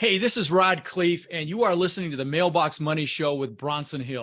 Hey, this is Rod Cleef, and you are listening to the Mailbox Money Show with Bronson Hill.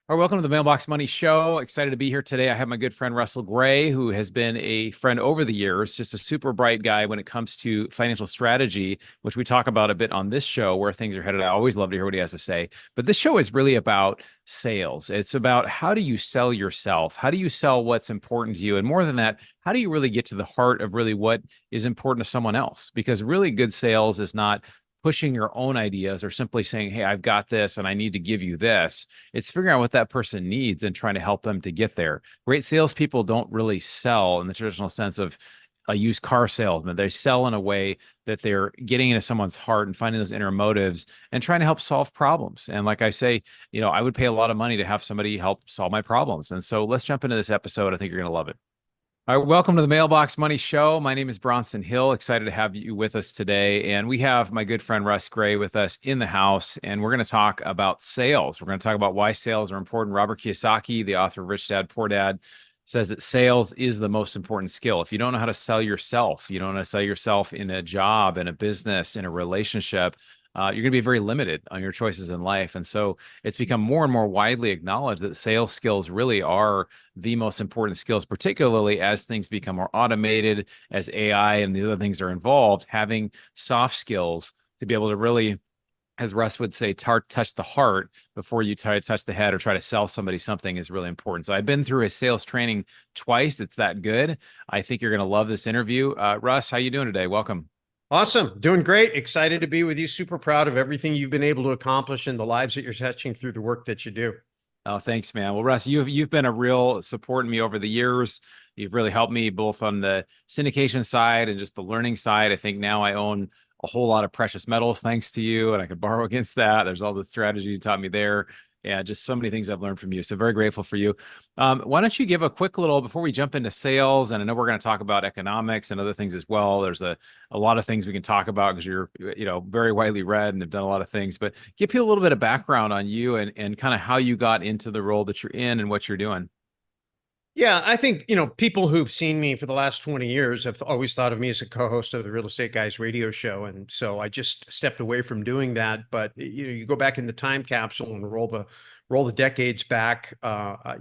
All right, welcome to the Mailbox Money Show. Excited to be here today. I have my good friend Russel Gray, who has been a friend over the years, just a super bright guy when it comes to financial strategy, which we talk about a bit on this show, where things are headed. I always love to hear what he has to say. But this show is really about sales. It's about how do you sell yourself? How do you sell what's important to you? And more than that, how do you really get to the heart of really what is important to someone else? Because really good sales is not pushing your own ideas or simply saying, hey, I've got this and I need to give you this. It's figuring out what that person needs and trying to help them to get there. Great salespeople don't really sell in the traditional sense of a used car salesman. They sell in a way that they're getting into someone's heart and finding those inner motives and trying to help solve problems. And like I say, I would pay a lot of money to have somebody help solve my problems. And so let's jump into this episode. I think you're going to love it. All right, welcome to the Mailbox Money Show. My name is Bronson Hill. Excited to have you with us today. And we have my good friend Russ Gray with us in the house. And we're going to talk about sales. We're going to talk about why sales are important. Robert Kiyosaki, the author of Rich Dad, Poor Dad, says that sales is the most important skill. If you don't know how to sell yourself, you don't know how to sell yourself in a job, in a business, in a relationship, you're going to be very limited on your choices in life. And so it's become more and more widely acknowledged that sales skills really are the most important skills, particularly as things become more automated, as AI and the other things are involved. Having soft skills to be able to really, as Russ would say, touch the heart before you try to touch the head or try to sell somebody something is really important. So I've been through a sales training twice. It's that good. I think you're going to love this interview. Russ, how you doing today? Welcome. Awesome. Doing great. Excited to be with you. Super proud of everything you've been able to accomplish in the lives that you're touching through the work that you do. Oh, thanks, man. Well, Russ, you've been a real support in me over the years. You've really helped me both on the syndication side and just the learning side. I think now I own a whole lot of precious metals thanks to you, and I could borrow against that. There's all the strategy you taught me there. Yeah, just so many things I've learned from you. So very grateful for you. Why don't you give a quick little, before we jump into sales, and I know we're going to talk about economics and other things as well. There's a lot of things we can talk about because you're, very widely read and have done a lot of things, but give people a little bit of background on you and kind of how you got into the role that you're in and what you're doing. Yeah, I think, people who've seen me for the last 20 years have always thought of me as a co-host of the Real Estate Guys radio show. And so I just stepped away from doing that. But, you go back in the time capsule and roll the decades back. I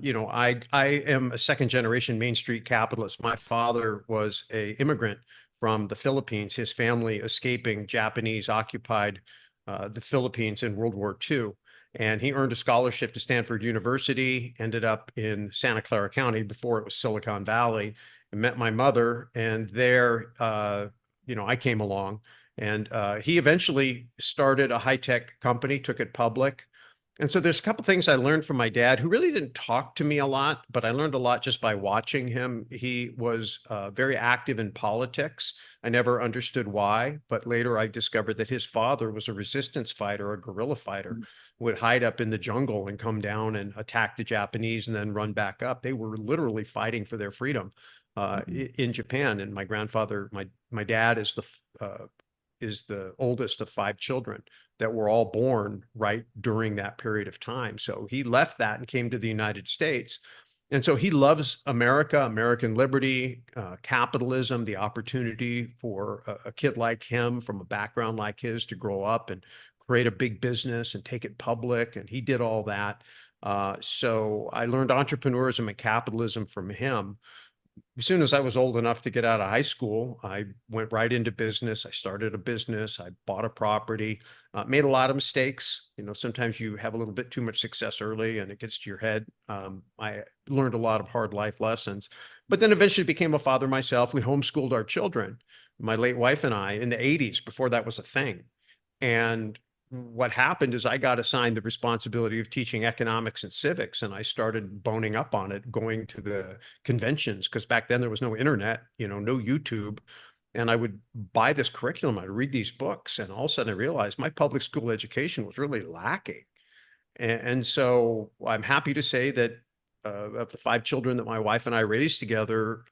am a second generation Main Street capitalist. My father was a immigrant from the Philippines, his family escaping Japanese occupied the Philippines in World War II. And he earned a scholarship to Stanford University, ended up in Santa Clara County before it was Silicon Valley, and met my mother. And there, I came along. And he eventually started a high-tech company, took it public. And so there's a couple things I learned from my dad, who really didn't talk to me a lot, but I learned a lot just by watching him. He was very active in politics. I never understood why, but later I discovered that his father was a resistance fighter, a guerrilla fighter, would hide up in the jungle and come down and attack the Japanese and then run back up. They were literally fighting for their freedom in Japan. And my grandfather, my dad is the oldest of 5 children that were all born right during that period of time. So he left that and came to the United States. And so he loves America, American liberty, capitalism, the opportunity for a kid like him from a background like his to grow up and create a big business and take it public. And he did all that. So I learned entrepreneurism and capitalism from him. As soon as I was old enough to get out of high school, I went right into business. I started a business. I bought a property, made a lot of mistakes. Sometimes you have a little bit too much success early and it gets to your head. I learned a lot of hard life lessons, but then eventually became a father myself. We homeschooled our children, my late wife and I, in the 80s, before that was a thing. And what happened is I got assigned the responsibility of teaching economics and civics, and I started boning up on it, going to the conventions, because back then there was no internet, no YouTube. And I would buy this curriculum, I'd read these books, and all of a sudden I realized my public school education was really lacking. And so I'm happy to say that of the 5 children that my wife and I raised together,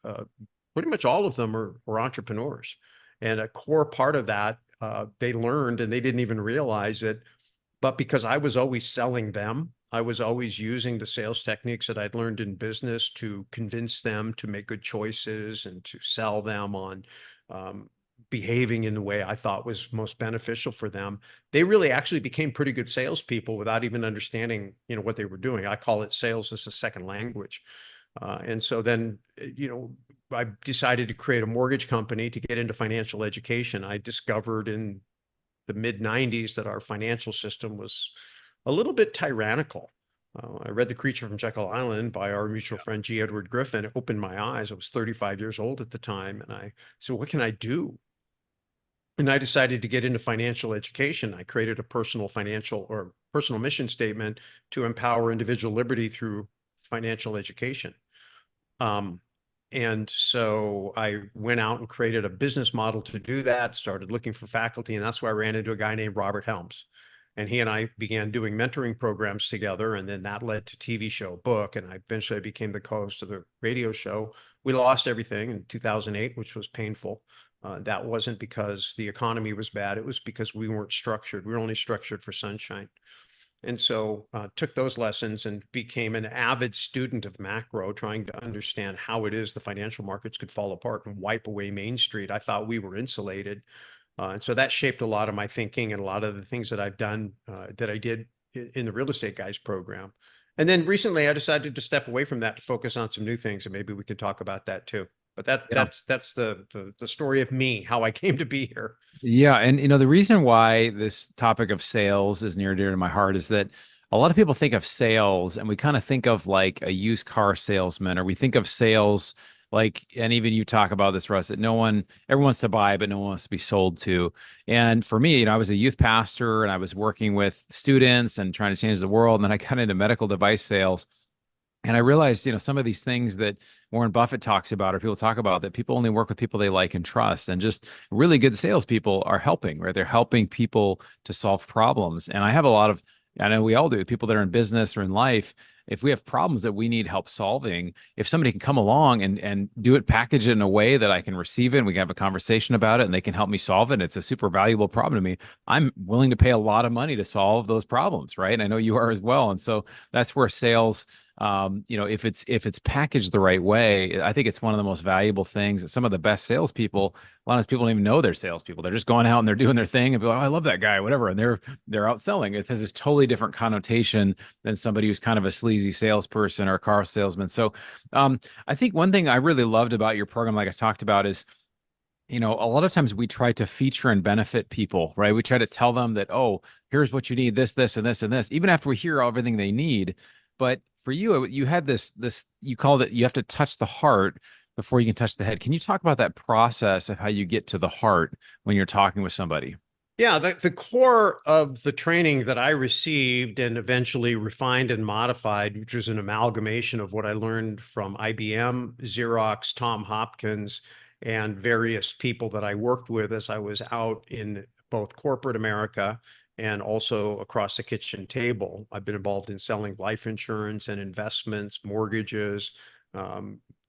pretty much all of them were entrepreneurs. And a core part of that, they learned, and they didn't even realize it, but because I was always selling them, I was always using the sales techniques that I'd learned in business to convince them to make good choices and to sell them on behaving in the way I thought was most beneficial for them, they really actually became pretty good salespeople without even understanding, what they were doing. I call it sales as a second language. And so then, I decided to create a mortgage company to get into financial education. I discovered in the mid 90s that our financial system was a little bit tyrannical. I read The Creature from Jekyll Island by our mutual friend G. Edward Griffin. It opened my eyes. I was 35 years old at the time. And I said, what can I do? And I decided to get into financial education. I created a personal mission statement to empower individual liberty through financial education. And so I went out and created a business model to do that, started looking for faculty, and that's where I ran into a guy named Robert Helms. And he and I began doing mentoring programs together, and then that led to TV show, book, and I eventually became the co-host of the radio show. We lost everything in 2008, which was painful. That wasn't because the economy was bad. It was because we weren't structured. We were only structured for sunshine. And so took those lessons and became an avid student of macro, trying to understand how it is the financial markets could fall apart and wipe away Main Street. I thought we were insulated. And so that shaped a lot of my thinking and a lot of the things that I've done that I did in the Real Estate Guys program. And then recently I decided to step away from that to focus on some new things. And maybe we can talk about that too. But that's the story of me, how I came to be here. Yeah. And, the reason why this topic of sales is near and dear to my heart is that a lot of people think of sales and we kind of think of like a used car salesman, or we think of sales like, and even you talk about this, Russ, that everyone wants to buy, but no one wants to be sold to. And for me, I was a youth pastor and I was working with students and trying to change the world. And then I got into medical device sales. And I realized, some of these things that Warren Buffett talks about, or people talk about, that people only work with people they like and trust. And just really good salespeople are helping, right? They're helping people to solve problems. And I know we all do, people that are in business or in life, if we have problems that we need help solving, if somebody can come along and do it, package it in a way that I can receive it and we can have a conversation about it and they can help me solve it, and it's a super valuable problem to me, I'm willing to pay a lot of money to solve those problems, right? And I know you are as well. And so that's where sales, if it's packaged the right way, I think it's one of the most valuable things. That some of the best salespeople, a lot of people don't even know they're salespeople. They're just going out and they're doing their thing and be like, oh, I love that guy, whatever. And they're out selling. It has this totally different connotation than somebody who's kind of a sleazy salesperson or a car salesman. So I think one thing I really loved about your program, like I talked about, is a lot of times we try to feature and benefit people, right? We try to tell them that, oh, here's what you need, this, and this, and this, even after we hear everything they need. But for you, you had this, you called it, you have to touch the heart before you can touch the head. Can you talk about that process of how you get to the heart when you're talking with somebody? Yeah, the core of the training that I received and eventually refined and modified, which was an amalgamation of what I learned from IBM, Xerox, Tom Hopkins, and various people that I worked with as I was out in both corporate America and also across the kitchen table. I've been involved in selling life insurance and investments, mortgages,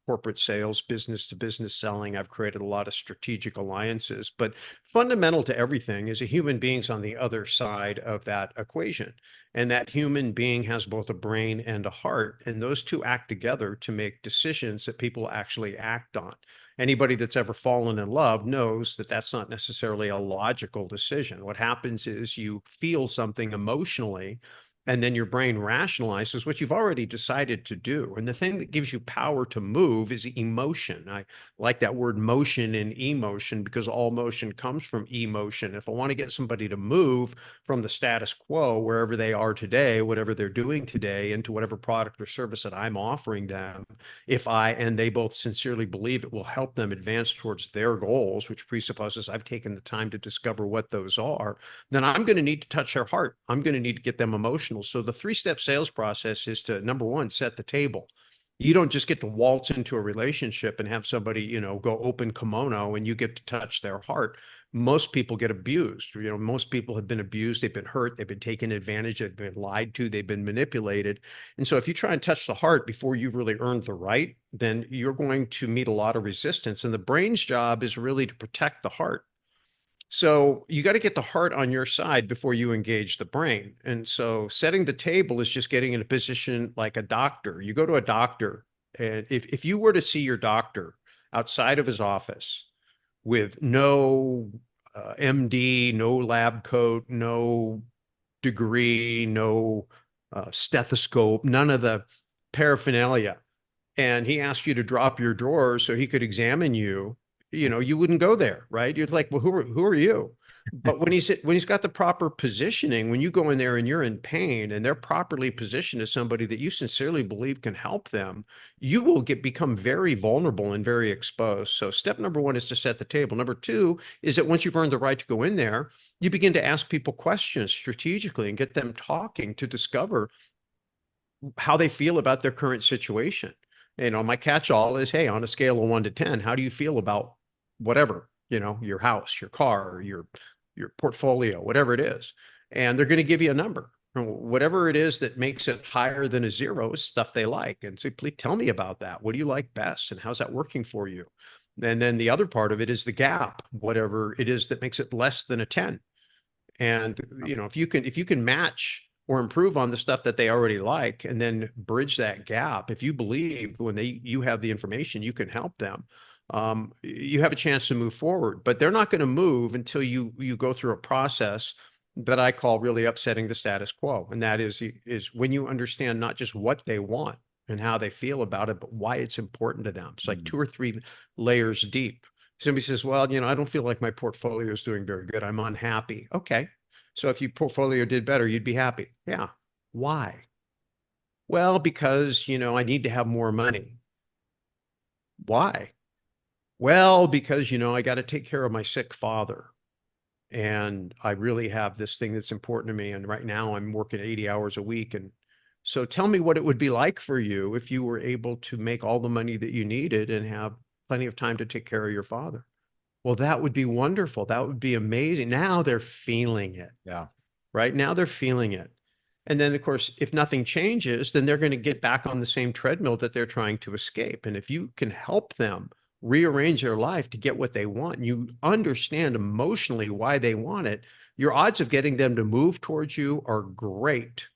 corporate sales, business to business selling. I've created a lot of strategic alliances, but fundamental to everything is a human being's on the other side of that equation. And that human being has both a brain and a heart, and those two act together to make decisions that people actually act on. Anybody that's ever fallen in love knows that that's not necessarily a logical decision. What happens is you feel something emotionally, and then your brain rationalizes what you've already decided to do. And the thing that gives you power to move is emotion. I like that word motion and emotion because all motion comes from emotion. If I want to get somebody to move from the status quo, wherever they are today, whatever they're doing today, into whatever product or service that I'm offering them, if I and they both sincerely believe it will help them advance towards their goals, which presupposes I've taken the time to discover what those are, then I'm going to need to touch their heart. I'm going to need to get them emotional. So the three-step sales process is to, number one, set the table. You don't just get to waltz into a relationship and have somebody, go open kimono and you get to touch their heart. Most people get abused. Most people have been abused. They've been hurt. They've been taken advantage of. They've been lied to. They've been manipulated. And so if you try and touch the heart before you've really earned the right, then you're going to meet a lot of resistance. And the brain's job is really to protect the heart. So you got to get the heart on your side before you engage the brain. And so setting the table is just getting in a position like a doctor. You go to a doctor, and if you were to see your doctor outside of his office, with no MD, no lab coat, no degree, no stethoscope, none of the paraphernalia, and he asked you to drop your drawers so he could examine you, you wouldn't go there, right? You'd like, well, who are you? But when he's got the proper positioning, when you go in there and you're in pain and they're properly positioned as somebody that you sincerely believe can help them, you will become very vulnerable and very exposed. So step number one is to set the table. Number two is that once you've earned the right to go in there, you begin to ask people questions strategically and get them talking to discover how they feel about their current situation. My catch-all is, hey, on a scale of 1 to 10, how do you feel about whatever, your house, your car, your portfolio, whatever it is? And they're going to give you a number. Whatever it is that makes it higher than a 0 is stuff they like. And so please tell me about that. What do you like best? And how's that working for you? And then the other part of it is the gap, whatever it is that makes it less than a 10. And, if you can match or improve on the stuff that they already like, and then bridge that gap, if you believe when you have the information, you can help them, you have a chance to move forward. But they're not going to move until you go through a process that I call really upsetting the status quo. And that is when you understand not just what they want and how they feel about it, but why it's important to them. It's like 2 or 3 layers deep. Somebody says, well, I don't feel like my portfolio is doing very good. I'm unhappy. Okay. So if your portfolio did better, you'd be happy. Yeah. Why? Well, because, I need to have more money. Why? Well, because, I got to take care of my sick father. And I really have this thing that's important to me. And right now I'm working 80 hours a week. And so tell me what it would be like for you if you were able to make all the money that you needed and have plenty of time to take care of your father. Well, that would be wonderful. That would be amazing. Now they're feeling it. Yeah. Right now they're feeling it. And then, of course, if nothing changes, then they're going to get back on the same treadmill that they're trying to escape. And if you can help them rearrange their life to get what they want, and you understand emotionally why they want it, your odds of getting them to move towards you are great.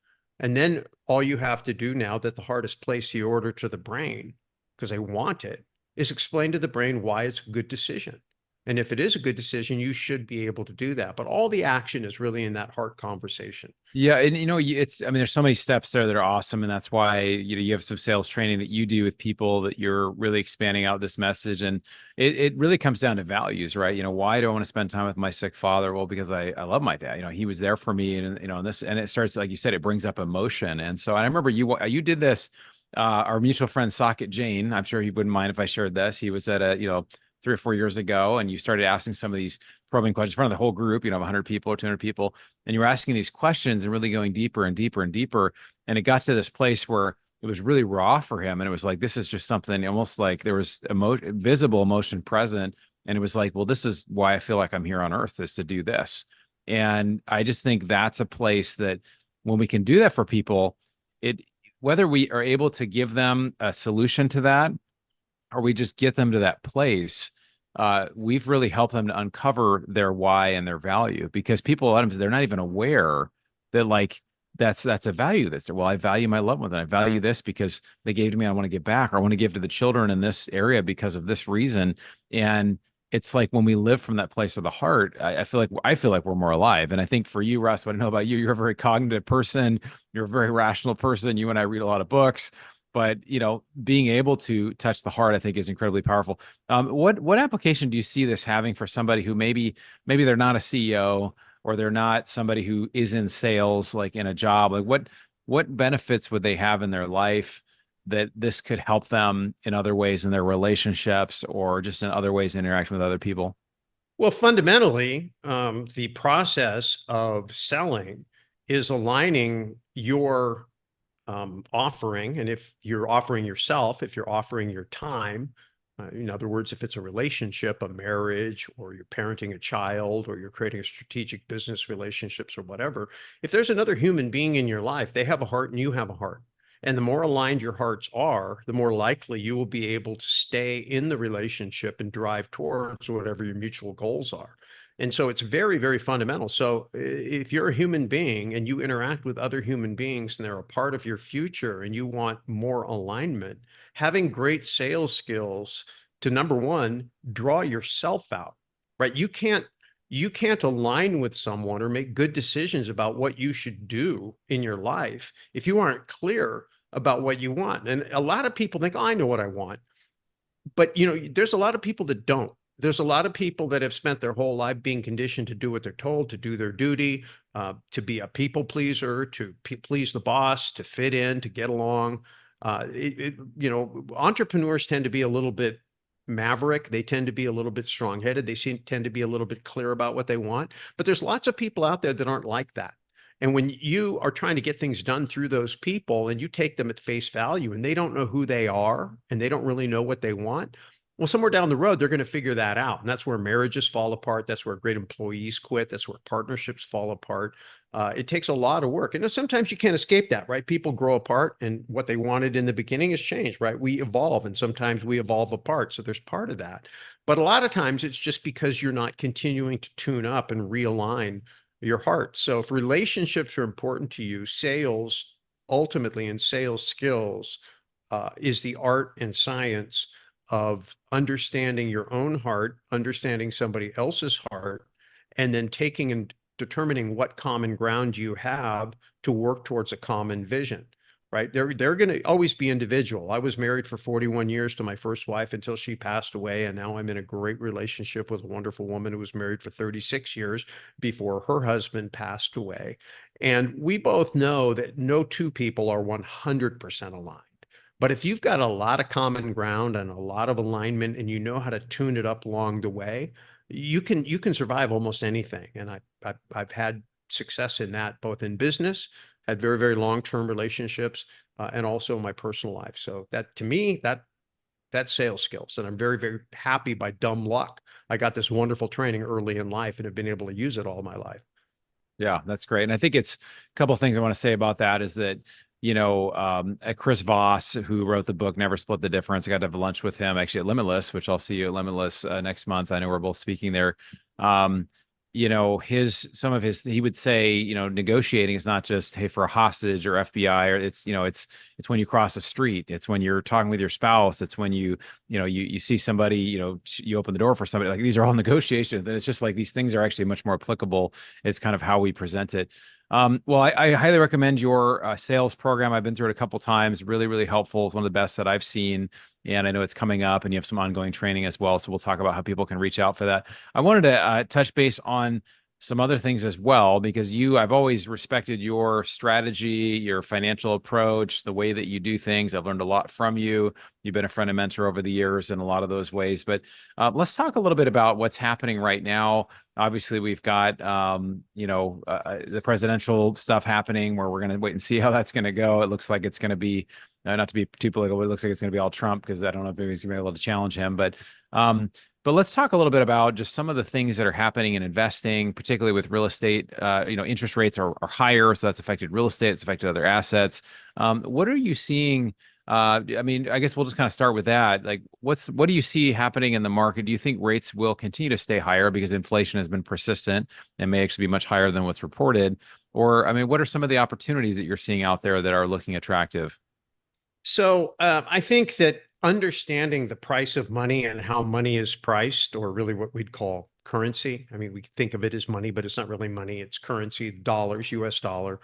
And then all you have to do now that the heart has placed the order to the brain, because they want it, is explain to the brain why it's a good decision. And if it is a good decision, you should be able to do that. But all the action is really in that heart conversation. Yeah. And, there's so many steps there that are awesome. And that's why, you have some sales training that you do with people that you're really expanding out this message. And it really comes down to values, right? Why do I want to spend time with my sick father? Well, because I love my dad. He was there for me. And, and it starts, like you said, it brings up emotion. And so I remember you did this, our mutual friend, Socket Jane, I'm sure he wouldn't mind if I shared this. He was at a, 3 or 4 years ago, and you started asking some of these probing questions in front of the whole group, 100 people or 200 people, and you were asking these questions and really going deeper and deeper and deeper. And it got to this place where it was really raw for him. And it was like, this is just something almost like there was visible emotion present. And it was like, well, this is why I feel like I'm here on earth, is to do this. And I just think that's a place that when we can do that for people, whether we are able to give them a solution to that, or we just get them to that place, we've really helped them to uncover their why and their value. Because people, a lot of times, they're not even aware that that's a value. Well, I value my loved ones, and I value this because they gave to me. I want to give back, or I want to give to the children in this area because of this reason. And it's like when we live from that place of the heart, I feel like we're more alive. And I think for you, Russ, what I know about you, you're a very cognitive person. You're a very rational person. You and I read a lot of books. But, being able to touch the heart, I think, is incredibly powerful. What application do you see this having for somebody who maybe they're not a CEO, or they're not somebody who is in sales, like in a job? Like what benefits would they have in their life that this could help them in other ways in their relationships, or just in other ways interacting with other people? Well, fundamentally, the process of selling is aligning your offering. And if you're offering yourself, if you're offering your time, in other words, if it's a relationship, a marriage, or you're parenting a child, or you're creating a strategic business relationships or whatever, if there's another human being in your life, they have a heart and you have a heart. And the more aligned your hearts are, the more likely you will be able to stay in the relationship and drive towards whatever your mutual goals are. And so it's very, very fundamental. So if you're a human being and you interact with other human beings and they're a part of your future and you want more alignment, having great sales skills to, number one, draw yourself out. right? You can't align with someone or make good decisions about what you should do in your life if you aren't clear about what you want. And a lot of people think, oh, I know what I want. But there's a lot of people that don't. There's a lot of people that have spent their whole life being conditioned to do what they're told, to do their duty, to be a people pleaser, to please the boss, to fit in, to get along. Entrepreneurs tend to be a little bit maverick. They tend to be a little bit strong-headed. They tend to be a little bit clear about what they want. But there's lots of people out there that aren't like that. And when you are trying to get things done through those people and you take them at face value and they don't know who they are and they don't really know what they want, well, somewhere down the road, they're going to figure that out. And that's where marriages fall apart. That's where great employees quit. That's where partnerships fall apart. It takes a lot of work. And sometimes you can't escape that, right? People grow apart and what they wanted in the beginning has changed, right? We evolve and sometimes we evolve apart. So there's part of that. But a lot of times it's just because you're not continuing to tune up and realign your heart. So if relationships are important to you, sales ultimately and sales skills is the art and science of understanding your own heart, understanding somebody else's heart, and then taking and determining what common ground you have to work towards a common vision, right? They're going to always be individual. I was married for 41 years to my first wife until she passed away. And now I'm in a great relationship with a wonderful woman who was married for 36 years before her husband passed away. And we both know that no two people are 100% aligned. But if you've got a lot of common ground and a lot of alignment and you know how to tune it up along the way, you can survive almost anything. And I've had success in that, both in business, had very, very long-term relationships, and also in my personal life. So that, to me, that's sales skills. And I'm very, very happy by dumb luck. I got this wonderful training early in life and have been able to use it all my life. Yeah, that's great. And I think it's a couple of things I want to say about that is that, Chris Voss, who wrote the book, Never Split the Difference. I got to have lunch with him actually at Limitless, which I'll see you at Limitless next month. I know we're both speaking there. He would say, negotiating is not just, hey, for a hostage or FBI, or it's when you cross the street. It's when you're talking with your spouse. It's when you see somebody, you open the door for somebody. Like, these are all negotiations. And it's just like, these things are actually much more applicable. It's kind of how we present it. Well, I highly recommend your sales program. I've been through it a couple times. Really, really helpful. It's one of the best that I've seen. And I know it's coming up and you have some ongoing training as well. So we'll talk about how people can reach out for that. I wanted to touch base on some other things as well, because I've always respected your strategy, your financial approach, the way that you do things. I've learned a lot from you. You've been a friend and mentor over the years in a lot of those ways. But let's talk a little bit about what's happening right now. Obviously, we've got, the presidential stuff happening where we're going to wait and see how that's going to go. It looks like it's going to be, not to be too political, but it looks like it's going to be all Trump, because I don't know if anybody's going to be able to challenge him. But let's talk a little bit about just some of the things that are happening in investing, particularly with real estate. Interest rates are higher, so that's affected real estate. It's affected other assets. What are you seeing? I guess we'll just kind of start with that. Like, what do you see happening in the market? Do you think rates will continue to stay higher because inflation has been persistent and may actually be much higher than what's reported? Or, what are some of the opportunities that you're seeing out there that are looking attractive? So I think that understanding the price of money and how money is priced, or really what we'd call currency. We think of it as money, but it's not really money. It's currency, dollars, US dollar.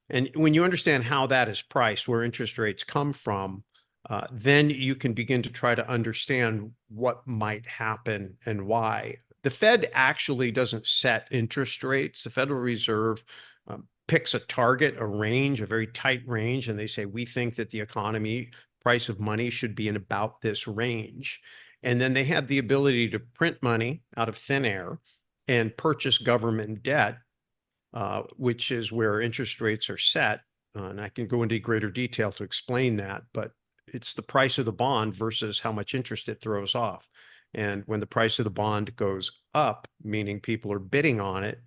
And when you understand how that is priced, where interest rates come from, then you can begin to try to understand what might happen and why. The Fed actually doesn't set interest rates. The Federal Reserve picks a target, a range, a very tight range, and they say, we think that the economy price of money should be in about this range. And then they have the ability to print money out of thin air and purchase government debt, which is where interest rates are set. And I can go into greater detail to explain that, but it's the price of the bond versus how much interest it throws off. And when the price of the bond goes up, meaning people are bidding on it,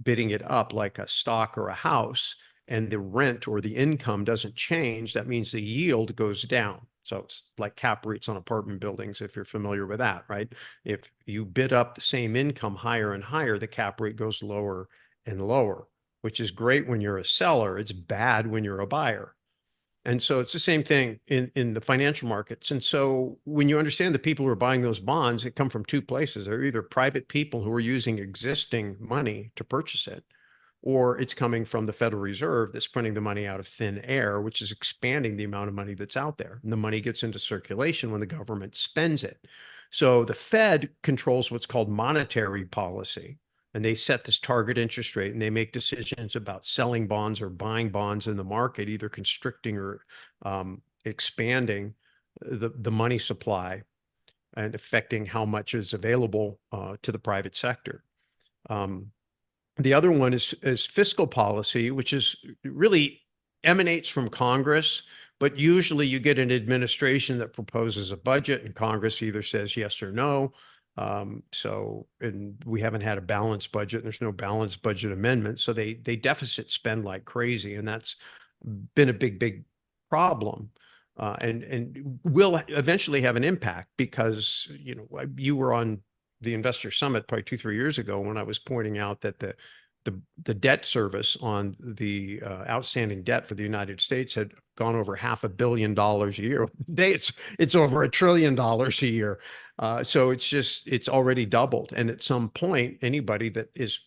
bidding it up like a stock or a house, and the rent or the income doesn't change, that means the yield goes down. So it's like cap rates on apartment buildings, if you're familiar with that, right? If you bid up the same income higher and higher, the cap rate goes lower and lower, which is great when you're a seller. It's bad when you're a buyer. And so it's the same thing in the financial markets. And so when you understand the people who are buying those bonds, it come from two places. They're either private people who are using existing money to purchase it, or it's coming from the Federal Reserve that's printing the money out of thin air, which is expanding the amount of money that's out there. And the money gets into circulation when the government spends it. So the Fed controls what's called monetary policy, and they set this target interest rate, and they make decisions about selling bonds or buying bonds in the market, either constricting or expanding the money supply and affecting how much is available to the private sector. The other one is fiscal policy, which is really emanates from Congress, but usually you get an administration that proposes a budget and Congress either says yes or no. And we haven't had a balanced budget. There's no balanced budget amendment. So they deficit spend like crazy. And that's been a big problem. And will eventually have an impact because, you know, you were on the Investor Summit probably 2-3 years ago when I was pointing out that the debt service on the outstanding debt for the United States had gone over $500 million a year. Today it's over $1 trillion a year. So it's already doubled. And at some point, anybody that is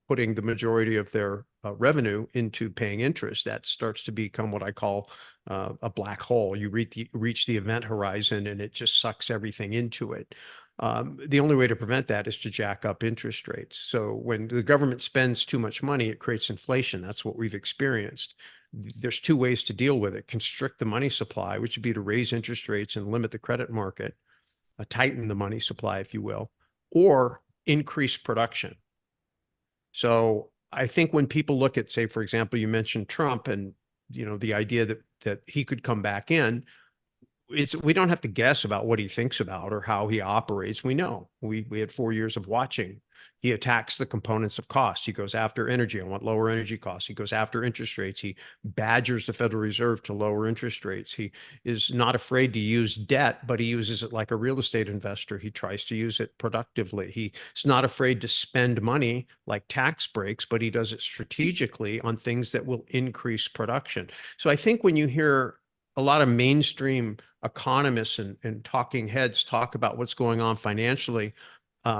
putting the majority of their revenue into paying interest, that starts to become what I call a black hole. You reach the event horizon and it just sucks everything into it. The only way to prevent that is to jack up interest rates. So when the government spends too much money, it creates inflation. That's what we've experienced. There's two ways to deal with it: constrict the money supply, which would be to raise interest rates and limit the credit market, tighten the money supply, if you will, or increase production. So I think when people look at, say, for example, you mentioned Trump and, you know, the idea that he could come back in, we don't have to guess about what he thinks about or how he operates. We know. We had 4 years of watching. He attacks the components of cost. He goes after energy. I want lower energy costs. He goes after interest rates. He badgers the Federal Reserve to lower interest rates. He is not afraid to use debt, but he uses it like a real estate investor. He tries to use it productively. He's not afraid to spend money like tax breaks, but he does it strategically on things that will increase production. So I think when you hear a lot of mainstream economists and talking heads talk about what's going on financially,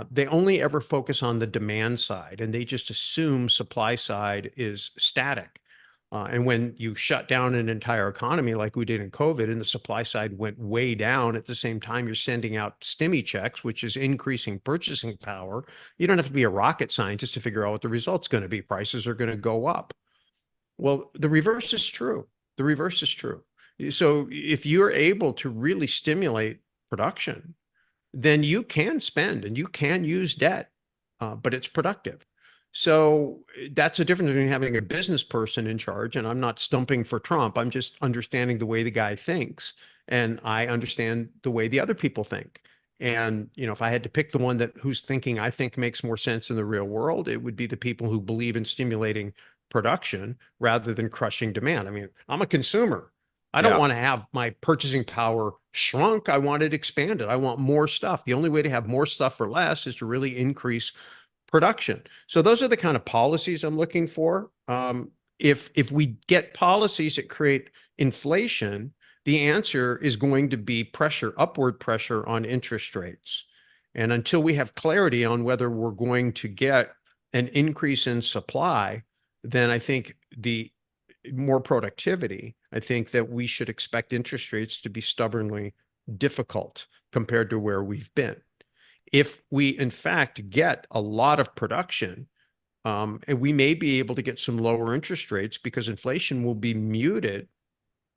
they only ever focus on the demand side, and they just assume supply side is static. And when you shut down an entire economy like we did in COVID and the supply side went way down, at the same time, you're sending out stimmy checks, which is increasing purchasing power. You don't have to be a rocket scientist to figure out what the result's going to be. Prices are going to go up. Well, the reverse is true. The reverse is true. So if you're able to really stimulate production, then you can spend and you can use debt, but it's productive. So that's the difference between having a business person in charge. And I'm not stumping for Trump. I'm just understanding the way the guy thinks. And I understand the way the other people think. And, you know, if I had to pick the one whose thinking I think makes more sense in the real world, it would be the people who believe in stimulating production rather than crushing demand. I mean, I'm a consumer. I don't want to have my purchasing power shrunk. I want it expanded. I want more stuff. The only way to have more stuff for less is to really increase production. So those are the kind of policies I'm looking for. If we get policies that create inflation, the answer is going to be upward pressure on interest rates. And until we have clarity on whether we're going to get an increase in supply, then I think more productivity, I think that we should expect interest rates to be stubbornly difficult compared to where we've been. If we, in fact, get a lot of production, and we may be able to get some lower interest rates because inflation will be muted,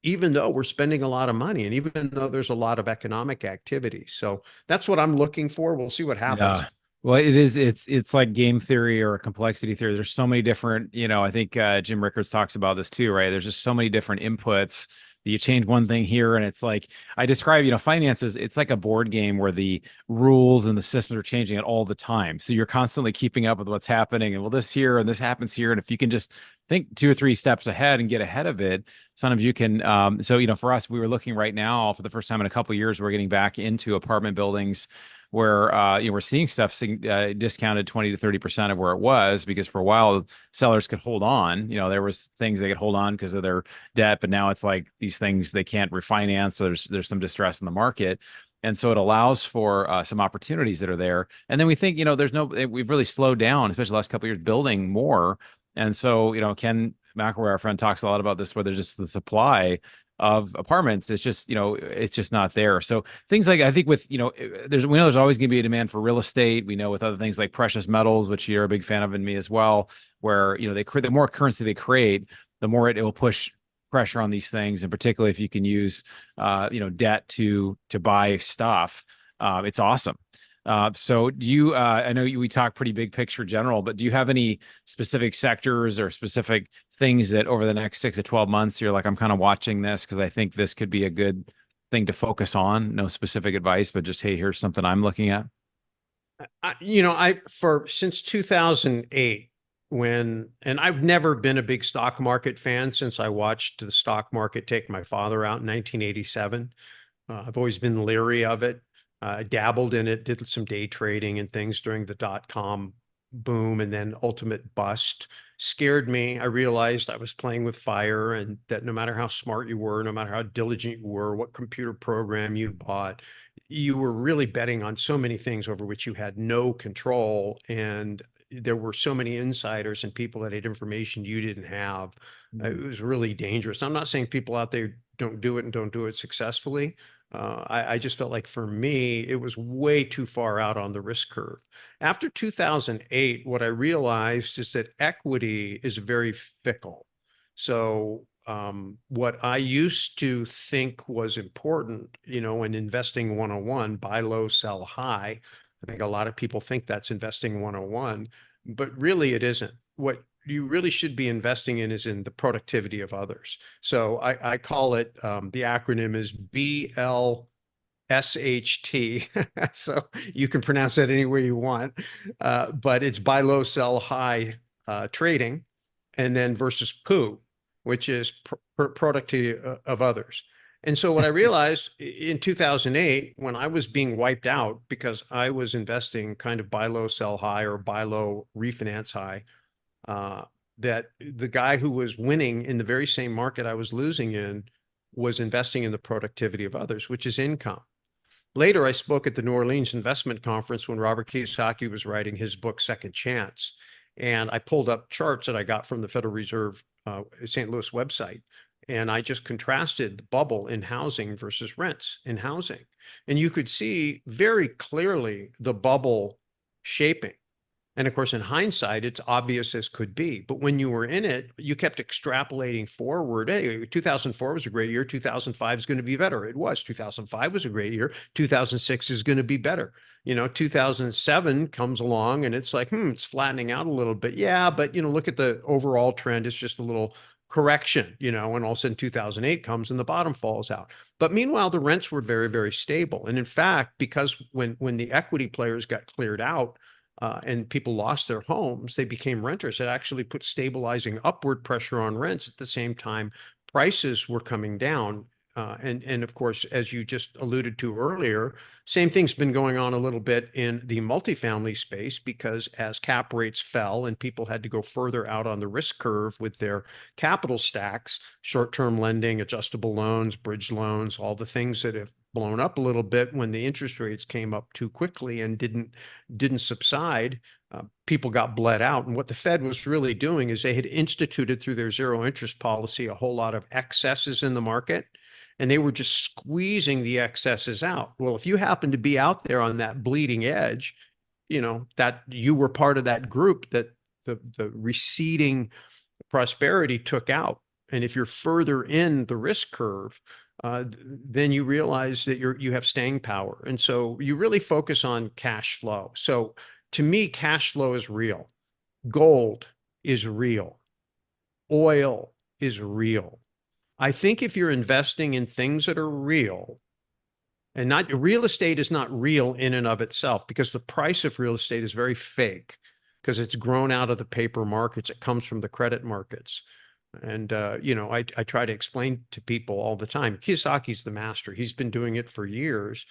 even though we're spending a lot of money and even though there's a lot of economic activity. So that's what I'm looking for. We'll see what happens. Yeah. Well, it's like game theory or complexity theory. There's so many different, you know, I think Jim Rickards talks about this too, right? There's just so many different inputs. You change one thing here and it's like, I describe, you know, finances, it's like a board game where the rules and the systems are changing it all the time. So you're constantly keeping up with what's happening and well, this here and this happens here. And if you can just think 2 or 3 steps ahead and get ahead of it, sometimes you can, so, you know, for us, we were looking right now for the first time in a couple of years, we're getting back into apartment buildings. where we're seeing stuff discounted 20 to 30% of where it was, because for a while sellers could hold on. There was things they could hold on because of their debt, but now it's like these things they can't refinance. So there's some distress in the market. And so it allows for some opportunities that are there. And then we think, we've really slowed down, especially the last couple of years, building more. And so, Ken McElroy, our friend, talks a lot about this, where there's just the supply of apartments. It's just, it's just not there. So things like, I think we know there's always going to be a demand for real estate. We know with other things like precious metals, which you're a big fan of, and me as well, where, the more currency they create, the more it will push pressure on these things. And particularly if you can use, debt to buy stuff, it's awesome. So do you, I know we talk pretty big picture general, but do you have any specific sectors or specific things that over the next 6 to 12 months, you're like, I'm kind of watching this because I think this could be a good thing to focus on? No specific advice, but just, hey, here's something I'm looking at. Since 2008, and I've never been a big stock market fan since I watched the stock market take my father out in 1987. I've always been leery of it. I dabbled in it, did some day trading and things during the dot-com boom, and then ultimate bust scared me. I realized I was playing with fire, and that no matter how smart you were, no matter how diligent you were, what computer program you bought, you were really betting on so many things over which you had no control. And there were so many insiders and people that had information you didn't have. It was really dangerous. I'm not saying people out there don't do it and don't do it successfully. I just felt like for me, it was way too far out on the risk curve. After 2008, what I realized is that equity is very fickle. So what I used to think was important, in investing 101, buy low, sell high. I think a lot of people think that's investing 101, but really it isn't. What you really should be investing in is in the productivity of others. So I call it, the acronym is BLSHT. So you can pronounce that any way you want, but it's buy low, sell high trading, and then versus POO, which is productivity of others. And so what I realized in 2008, when I was being wiped out because I was investing kind of buy low, sell high, or buy low, refinance high, that the guy who was winning in the very same market I was losing in was investing in the productivity of others, which is income. Later, I spoke at the New Orleans Investment Conference when Robert Kiyosaki was writing his book, Second Chance. And I pulled up charts that I got from the Federal Reserve St. Louis website. And I just contrasted the bubble in housing versus rents in housing. And you could see very clearly the bubble shaping. And of course, in hindsight, it's obvious as could be. But when you were in it, you kept extrapolating forward. Hey, 2004 was a great year. 2005 is going to be better. It was. 2005 was a great year. 2006 is going to be better. 2007 comes along and it's like, it's flattening out a little bit. Yeah, but, look at the overall trend. It's just a little correction, and all of a sudden 2008 comes and the bottom falls out. But meanwhile, the rents were very, very stable. And in fact, because when the equity players got cleared out, and people lost their homes, they became renters. It actually put stabilizing upward pressure on rents. At the same time, prices were coming down. And of course, as you just alluded to earlier, same thing's been going on a little bit in the multifamily space, because as cap rates fell and people had to go further out on the risk curve with their capital stacks, short-term lending, adjustable loans, bridge loans, all the things that have blown up a little bit when the interest rates came up too quickly and didn't subside, people got bled out. And what the Fed was really doing is they had instituted through their zero interest policy a whole lot of excesses in the market, and they were just squeezing the excesses out. Well, if you happen to be out there on that bleeding edge, that you were part of that group that the receding prosperity took out. And if you're further in the risk curve, then you realize that you have staying power. And so you really focus on cash flow. So to me, cash flow is real. Gold is real. Oil is real. I think if you're investing in things that are real, and not real estate is not real in and of itself, because the price of real estate is very fake, because it's grown out of the paper markets. It comes from the credit markets. And, I try to explain to people all the time, Kiyosaki's the master. He's been doing it for years.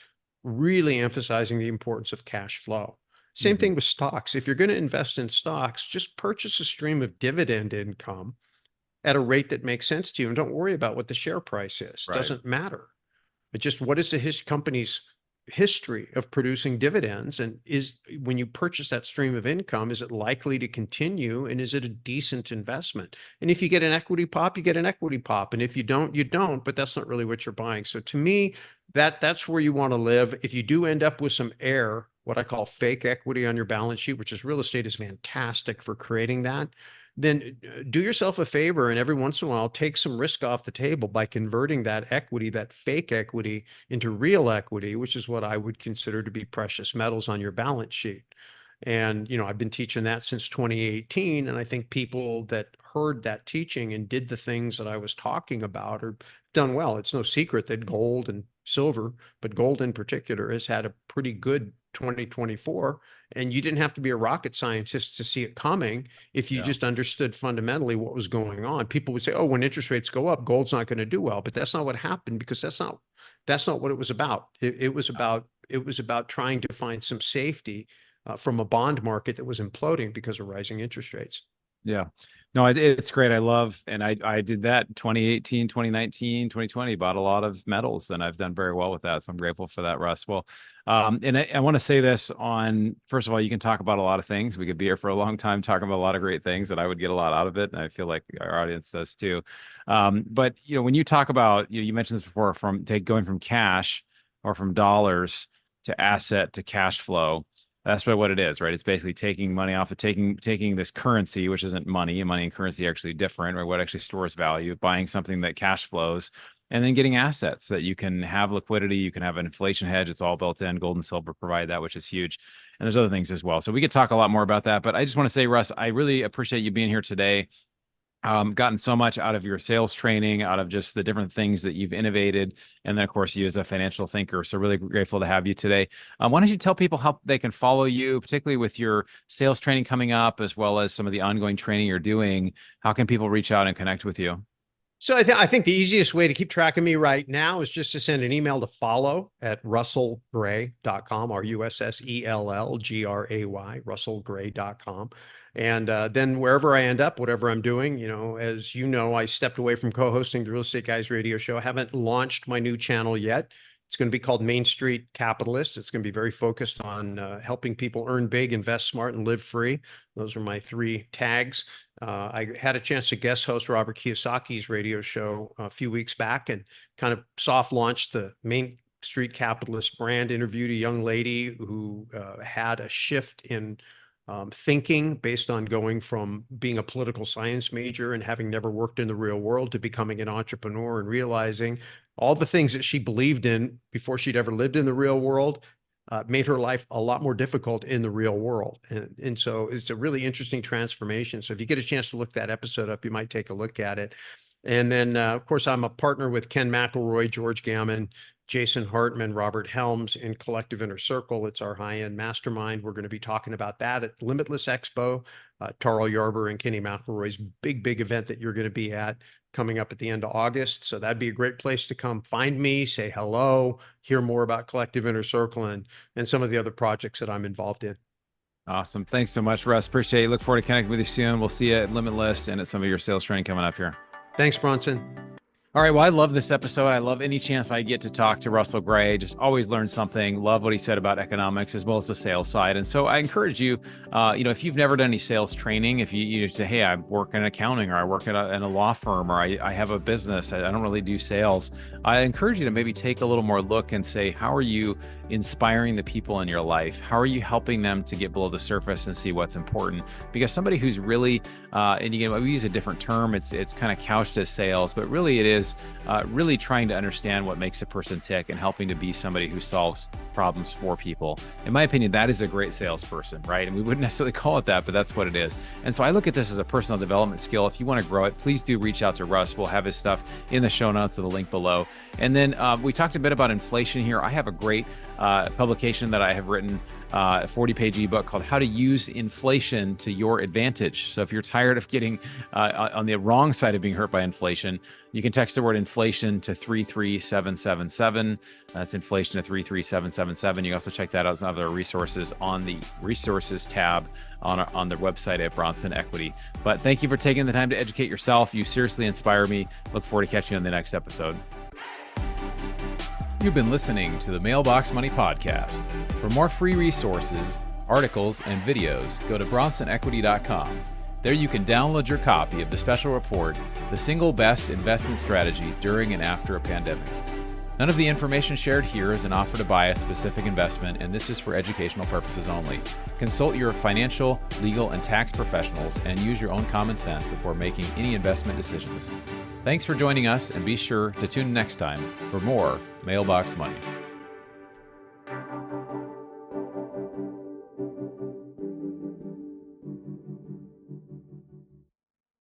really emphasizing the importance of cash flow. Same thing with stocks. If you're going to invest in stocks, just purchase a stream of dividend income at a rate that makes sense to you. And don't worry about what the share price is. Right. Doesn't matter. But just what is the company's history of producing dividends? And is, when you purchase that stream of income, is it likely to continue? And is it a decent investment? And if you get an equity pop, you get an equity pop. And if you don't, you don't, but that's not really what you're buying. So to me, that's where you want to live. If you do end up with some air, what I call fake equity on your balance sheet, which is real estate is fantastic for creating that, then do yourself a favor and every once in a while take some risk off the table by converting that equity, that fake equity, into real equity, which is what I would consider to be precious metals on your balance sheet. And, I've been teaching that since 2018. And I think people that heard that teaching and did the things that I was talking about are done well. It's no secret that gold and silver, but gold in particular, has had a pretty good 2024. And you didn't have to be a rocket scientist to see it coming if you just understood fundamentally what was going on. People would say, oh, when interest rates go up, gold's not going to do well. But that's not what happened, because that's not what it was about. It was about trying to find some safety from a bond market that was imploding because of rising interest rates. Yeah, no, it's great. I love, and I did that 2018, 2019, 2020, bought a lot of metals, and I've done very well with that. So I'm grateful for that, Russ. Well, and I want to say this first of all, you can talk about a lot of things. We could be here for a long time talking about a lot of great things, and I would get a lot out of it. And I feel like our audience does too. But when you talk about, you mentioned this before, going from cash or from dollars to asset to cash flow. That's what it is, right? It's basically taking money off of taking this currency, which isn't money, and money and currency are actually different, or what actually stores value, buying something that cash flows, and then getting assets that you can have liquidity, you can have an inflation hedge. It's all built in. Gold and silver provide that, which is huge. And there's other things as well. So we could talk a lot more about that, but I just want to say, Russ, I really appreciate you being here today. Gotten so much out of your sales training, out of just the different things that you've innovated. And then of course, you as a financial thinker. So really grateful to have you today. Why don't you tell people how they can follow you, particularly with your sales training coming up, as well as some of the ongoing training you're doing? How can people reach out and connect with you? So I think the easiest way to keep track of me right now is just to send an email to follow@russelgray.com, RUSSELLGRAY, russelgray.com. And then wherever I end up, whatever I'm doing, as you know, I stepped away from co-hosting the Real Estate Guys radio show. I haven't launched my new channel yet. It's going to be called Main Street Capitalist. It's going to be very focused on helping people earn big, invest smart, and live free. Those are my 3 tags. I had a chance to guest host Robert Kiyosaki's radio show a few weeks back and kind of soft launched the Main Street Capitalist brand. Interviewed a young lady who had a shift in thinking based on going from being a political science major and having never worked in the real world to becoming an entrepreneur and realizing all the things that she believed in before she'd ever lived in the real world made her life a lot more difficult in the real world. And so it's a really interesting transformation. So if you get a chance to look that episode up, you might take a look at it. And then, of course, I'm a partner with Ken McElroy, George Gammon, Jason Hartman, Robert Helms in Collective Inner Circle. It's our high-end mastermind. We're going to be talking about that at Limitless Expo, Tarl Yarber and Kenny McElroy's big event that you're going to be at coming up at the end of August. So that'd be a great place to come find me, say hello, hear more about Collective Inner Circle and some of the other projects that I'm involved in. Awesome. Thanks so much, Russ. Appreciate it. Look forward to connecting with you soon. We'll see you at Limitless and at some of your sales training coming up here. Thanks, Bronson. All right. Well, I love this episode. I love any chance I get to talk to Russel Gray. Just always learn something. Love what he said about economics as well as the sales side. And so I encourage you, if you've never done any sales training, if you say, hey, I work in accounting, or I work in a law firm, or I have a business, I don't really do sales. I encourage you to maybe take a little more look and say, how are you inspiring the people in your life? How are you helping them to get below the surface and see what's important? Because somebody who's really, and we use a different term, it's kind of couched as sales, but really it is really trying to understand what makes a person tick and helping to be somebody who solves problems for people. In my opinion, that is a great salesperson, right? And we wouldn't necessarily call it that, but that's what it is. And so I look at this as a personal development skill. If you want to grow it, please do reach out to Russ. We'll have his stuff in the show notes of the link below. And then we talked a bit about inflation here. I have a great publication that I have written, a 40-page ebook called How to Use Inflation to Your Advantage. So if you're tired of getting on the wrong side of being hurt by inflation, you can text the word inflation to 33777. That's inflation to 33777. You can also check that out as other resources on the resources tab on the website at Bronson Equity. But thank you for taking the time to educate yourself. You seriously inspire me. Look forward to catching you on the next episode. You've been listening to the Mailbox Money Podcast. For more free resources, articles, and videos, go to bronsonequity.com. There you can download your copy of the special report, The Single Best Investment Strategy During and After a Pandemic. None of the information shared here is an offer to buy a specific investment, and this is for educational purposes only. Consult your financial, legal, and tax professionals and use your own common sense before making any investment decisions. Thanks for joining us, and be sure to tune in next time for more Mailbox Money.